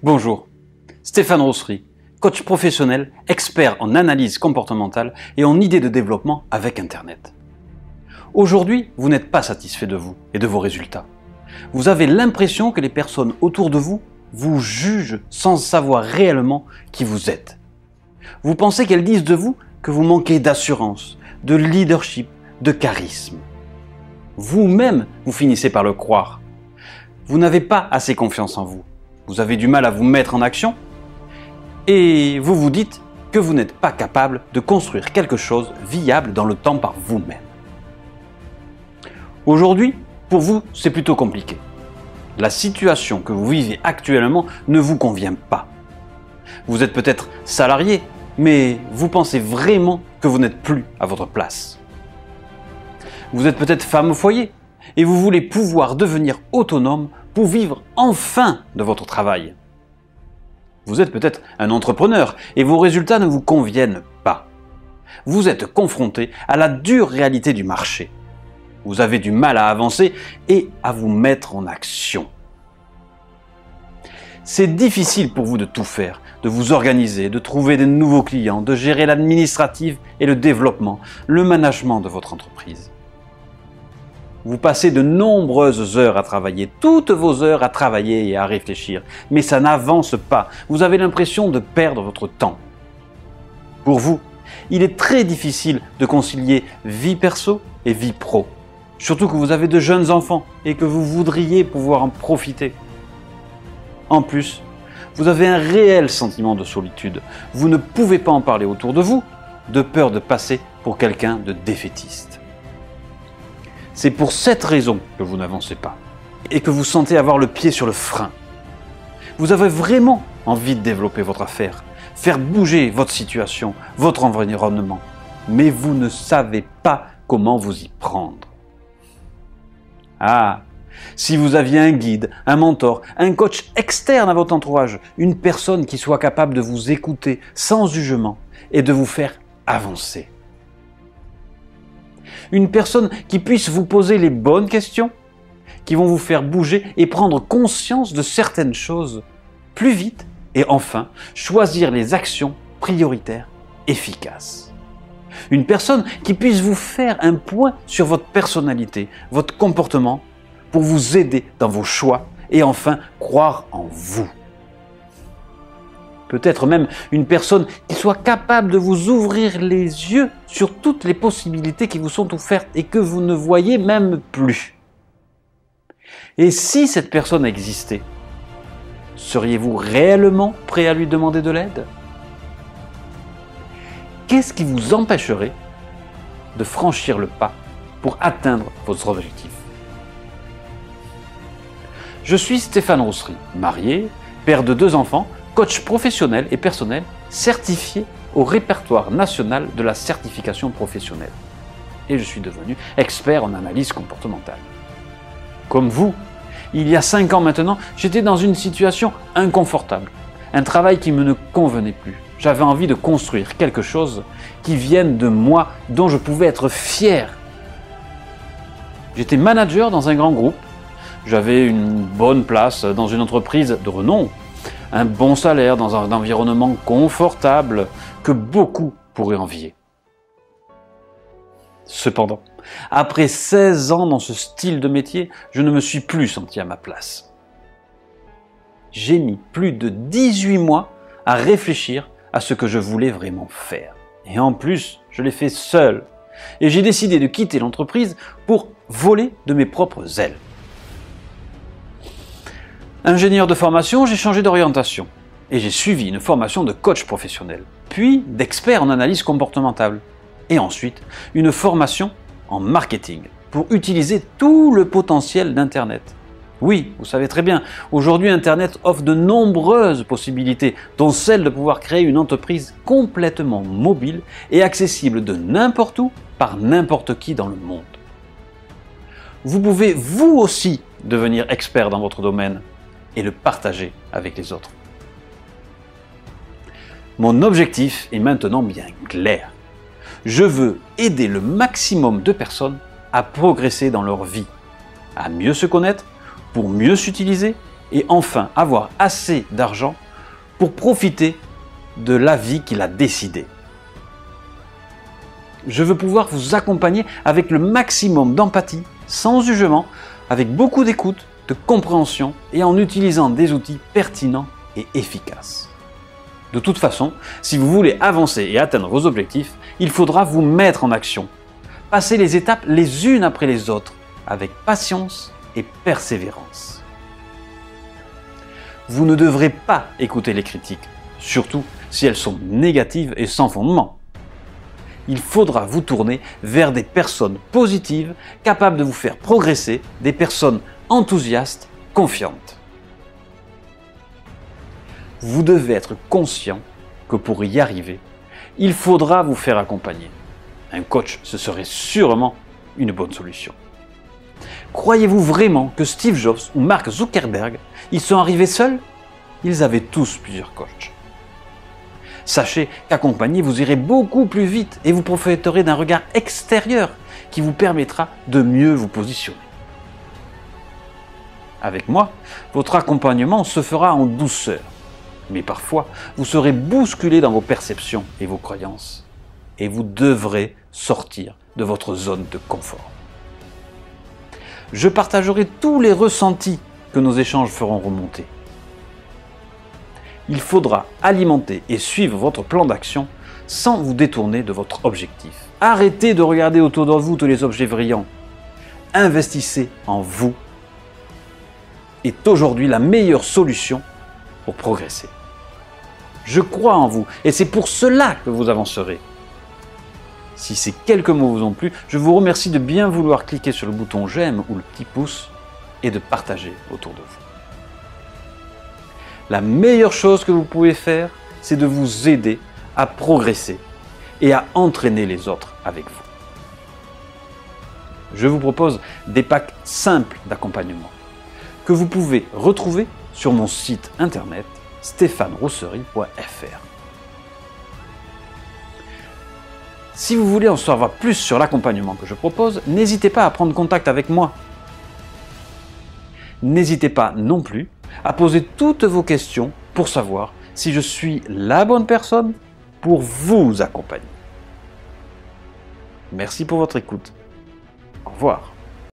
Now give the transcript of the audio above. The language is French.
Bonjour, Stéphane Rossery, coach professionnel, expert en analyse comportementale et en idées de développement avec Internet. Aujourd'hui, vous n'êtes pas satisfait de vous et de vos résultats. Vous avez l'impression que les personnes autour de vous vous jugent sans savoir réellement qui vous êtes. Vous pensez qu'elles disent de vous que vous manquez d'assurance, de leadership, de charisme. Vous-même, vous finissez par le croire. Vous n'avez pas assez confiance en vous. Vous avez du mal à vous mettre en action et vous vous dites que vous n'êtes pas capable de construire quelque chose viable dans le temps par vous-même. Aujourd'hui, pour vous, c'est plutôt compliqué. La situation que vous vivez actuellement ne vous convient pas. Vous êtes peut-être salarié, mais vous pensez vraiment que vous n'êtes plus à votre place. Vous êtes peut-être femme au foyer et vous voulez pouvoir devenir autonome pour vivre enfin de votre travail. Vous êtes peut-être un entrepreneur et vos résultats ne vous conviennent pas. Vous êtes confronté à la dure réalité du marché. Vous avez du mal à avancer et à vous mettre en action. C'est difficile pour vous de tout faire, de vous organiser, de trouver de nouveaux clients, de gérer l'administratif et le développement, le management de votre entreprise. Vous passez de nombreuses heures à travailler, toutes vos heures à travailler et à réfléchir, mais ça n'avance pas. Vous avez l'impression de perdre votre temps. Pour vous, il est très difficile de concilier vie perso et vie pro. Surtout que vous avez de jeunes enfants et que vous voudriez pouvoir en profiter. En plus, vous avez un réel sentiment de solitude. Vous ne pouvez pas en parler autour de vous, de peur de passer pour quelqu'un de défaitiste. C'est pour cette raison que vous n'avancez pas et que vous sentez avoir le pied sur le frein. Vous avez vraiment envie de développer votre affaire, faire bouger votre situation, votre environnement, mais vous ne savez pas comment vous y prendre. Ah, si vous aviez un guide, un mentor, un coach externe à votre entourage, une personne qui soit capable de vous écouter sans jugement et de vous faire avancer. Une personne qui puisse vous poser les bonnes questions, qui vont vous faire bouger et prendre conscience de certaines choses plus vite et enfin choisir les actions prioritaires efficaces. Une personne qui puisse vous faire un point sur votre personnalité, votre comportement, pour vous aider dans vos choix et enfin croire en vous. Peut-être même une personne qui soit capable de vous ouvrir les yeux sur toutes les possibilités qui vous sont offertes et que vous ne voyez même plus. Et si cette personne existait, seriez-vous réellement prêt à lui demander de l'aide? Qu'est-ce qui vous empêcherait de franchir le pas pour atteindre vos objectifs? Je suis Stéphane Rossery, marié, père de 2 enfants, coach professionnel et personnel certifié au répertoire national de la certification professionnelle. Et je suis devenu expert en analyse comportementale. Comme vous, il y a 5 ans maintenant, j'étais dans une situation inconfortable, un travail qui ne me convenait plus. J'avais envie de construire quelque chose qui vienne de moi, dont je pouvais être fier. J'étais manager dans un grand groupe, j'avais une bonne place dans une entreprise de renom, un bon salaire dans un environnement confortable que beaucoup pourraient envier. Cependant, après 16 ans dans ce style de métier, je ne me suis plus senti à ma place. J'ai mis plus de 18 mois à réfléchir à ce que je voulais vraiment faire. Et en plus, je l'ai fait seul. Et j'ai décidé de quitter l'entreprise pour voler de mes propres ailes. Ingénieur de formation, j'ai changé d'orientation et j'ai suivi une formation de coach professionnel, puis d'expert en analyse comportementale et ensuite une formation en marketing pour utiliser tout le potentiel d'Internet. Oui, vous savez très bien, aujourd'hui Internet offre de nombreuses possibilités, dont celle de pouvoir créer une entreprise complètement mobile et accessible de n'importe où par n'importe qui dans le monde. Vous pouvez vous aussi devenir expert dans votre domaine et le partager avec les autres. Mon objectif est maintenant bien clair. Je veux aider le maximum de personnes à progresser dans leur vie, à mieux se connaître, pour mieux s'utiliser et enfin avoir assez d'argent pour profiter de la vie qu'il a décidée. Je veux pouvoir vous accompagner avec le maximum d'empathie, sans jugement, avec beaucoup d'écoute, de compréhension et en utilisant des outils pertinents et efficaces. De toute façon, si vous voulez avancer et atteindre vos objectifs, il faudra vous mettre en action. Passer les étapes les unes après les autres, avec patience et persévérance. Vous ne devrez pas écouter les critiques, surtout si elles sont négatives et sans fondement. Il faudra vous tourner vers des personnes positives, capables de vous faire progresser, des personnes enthousiastes, confiantes. Vous devez être conscient que pour y arriver, il faudra vous faire accompagner. Un coach, ce serait sûrement une bonne solution. Croyez-vous vraiment que Steve Jobs ou Mark Zuckerberg, ils sont arrivés seuls? Ils avaient tous plusieurs coachs. Sachez qu'accompagné, vous irez beaucoup plus vite et vous profiterez d'un regard extérieur qui vous permettra de mieux vous positionner. Avec moi, votre accompagnement se fera en douceur, mais parfois vous serez bousculé dans vos perceptions et vos croyances et vous devrez sortir de votre zone de confort. Je partagerai tous les ressentis que nos échanges feront remonter. Il faudra alimenter et suivre votre plan d'action sans vous détourner de votre objectif. Arrêtez de regarder autour de vous tous les objets brillants. Investissez en vous. Est aujourd'hui la meilleure solution pour progresser. Je crois en vous et c'est pour cela que vous avancerez. Si ces quelques mots vous ont plu, je vous remercie de bien vouloir cliquer sur le bouton j'aime ou le petit pouce et de partager autour de vous. La meilleure chose que vous pouvez faire, c'est de vous aider à progresser et à entraîner les autres avec vous. Je vous propose des packs simples d'accompagnement que vous pouvez retrouver sur mon site internet stéphaneroussery.fr. Si vous voulez en savoir plus sur l'accompagnement que je propose, n'hésitez pas à prendre contact avec moi. N'hésitez pas non plus à poser toutes vos questions pour savoir si je suis la bonne personne pour vous accompagner. Merci pour votre écoute. Au revoir.